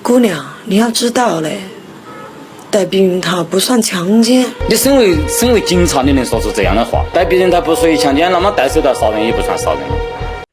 姑娘，你要知道嘞，戴避孕套不算强奸。你身为警察，你能说出这样的话？戴避孕套不属于强奸，那么戴手套杀人也不算杀人。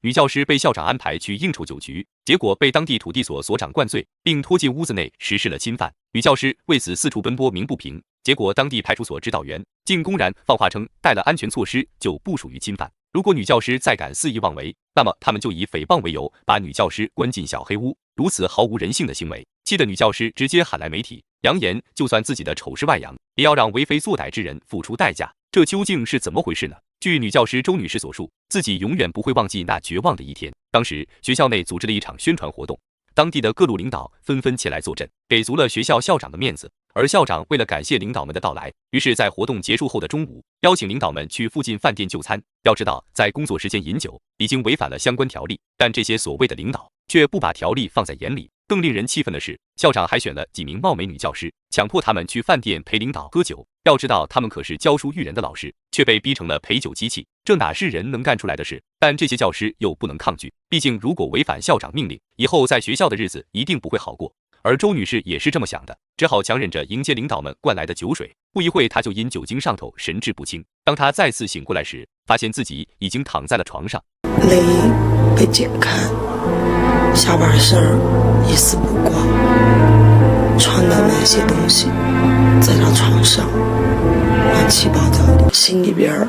女教师被校长安排去应酬酒局，结果被当地土地所所长灌醉，并拖进屋子内实施了侵犯。女教师为此四处奔波鸣不平，结果当地派出所指导员竟公然放话称带了安全措施就不属于侵犯。如果女教师再敢肆意妄为，那么他们就以诽谤为由把女教师关进小黑屋。如此毫无人性的行为，气得女教师直接喊来媒体，扬言就算自己的丑事外扬，也要让为非作歹之人付出代价。这究竟是怎么回事呢？据女教师周女士所述，自己永远不会忘记那绝望的一天。当时学校内组织了一场宣传活动，当地的各路领导纷纷前来坐镇，给足了学校校长的面子。而校长为了感谢领导们的到来，于是在活动结束后的中午，邀请领导们去附近饭店就餐。要知道，在工作时间饮酒已经违反了相关条例，但这些所谓的领导却不把条例放在眼里。更令人气愤的是，校长还选了几名貌美女教师，强迫他们去饭店陪领导喝酒。要知道，他们可是教书育人的老师，却被逼成了陪酒机器，这哪是人能干出来的事？但这些教师又不能抗拒，毕竟如果违反校长命令，以后在学校的日子一定不会好过。而周女士也是这么想的，只好强忍着迎接领导们灌来的酒水。不一会，她就因酒精上头，神志不清。当她再次醒过来时，发现自己已经躺在了床上，肋被剪开，下半身一丝不挂，穿的那些东西在她床上乱七八糟的，心里边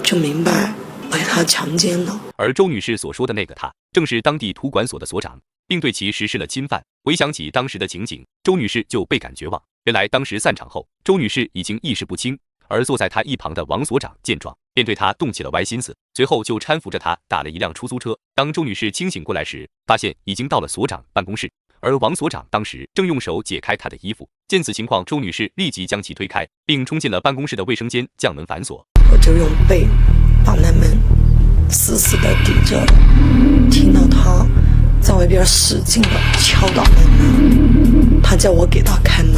就明白被她强奸了。而周女士所说的那个他，正是当地土管所的所长，并对其实施了侵犯。回想起当时的情景，周女士就倍感绝望。原来当时散场后，周女士已经意识不清，而坐在她一旁的王所长见状，便对她动起了歪心思，随后就搀扶着她打了一辆出租车。当周女士清醒过来时，发现已经到了所长办公室，而王所长当时正用手解开她的衣服。见此情况，周女士立即将其推开，并冲进了办公室的卫生间，将门反锁。我就用背把那门死死地抵着，听到他在外边使劲地敲打门门，他叫我给他开门。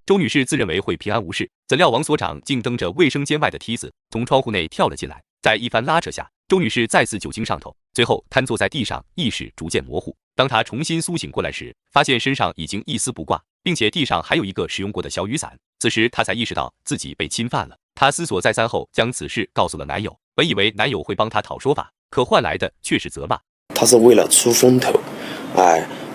周女士自认为会平安无事，怎料王所长竟蹬着卫生间外的梯子从窗户内跳了进来。在一番拉扯下，周女士再次酒精上头，随后瘫坐在地上，意识逐渐模糊。当她重新苏醒过来时，发现身上已经一丝不挂，并且地上还有一个使用过的小雨伞。此时她才意识到自己被侵犯了。她思索再三后，将此事告诉了男友。本以为男友会帮她讨说法，可换来的却是责骂。他是为了出风头，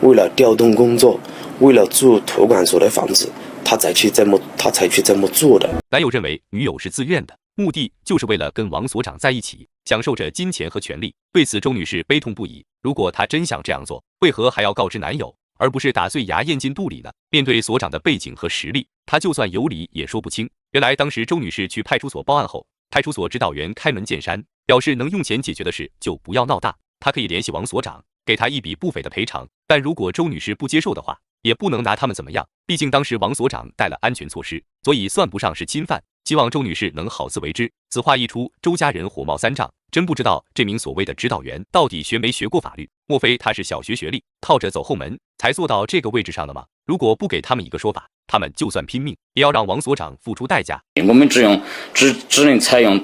为了调动工作，为了住土管所的房子，他才去这么做的。男友认为女友是自愿的，目的就是为了跟王所长在一起，享受着金钱和权利。对此，周女士悲痛不已。如果她真想这样做，为何还要告知男友，而不是打碎牙咽进肚里呢？面对所长的背景和实力，她就算有理也说不清。原来当时周女士去派出所报案后，派出所指导员开门见山，表示能用钱解决的事就不要闹大，他可以联系王所长，给他一笔不菲的赔偿。但如果周女士不接受的话，也不能拿他们怎么样，毕竟当时王所长带了安全措施，所以算不上是侵犯。希望周女士能好自为之。此话一出，周家人火冒三丈，真不知道这名所谓的指导员到底学没学过法律？莫非他是小学学历，靠着走后门才做到这个位置上的吗？如果不给他们一个说法，他们就算拼命也要让王所长付出代价。我们只能采用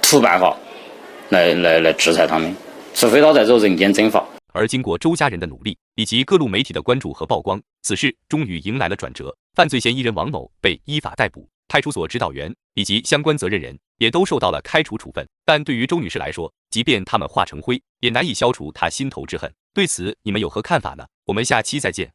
土办法来制裁他们，除非他在做人间蒸发。而经过周家人的努力，以及各路媒体的关注和曝光，此事终于迎来了转折。犯罪嫌疑人王某被依法逮捕，派出所指导员以及相关责任人也都受到了开除处分。但对于周女士来说，即便他们化成灰，也难以消除她心头之恨。对此，你们有何看法呢？我们下期再见。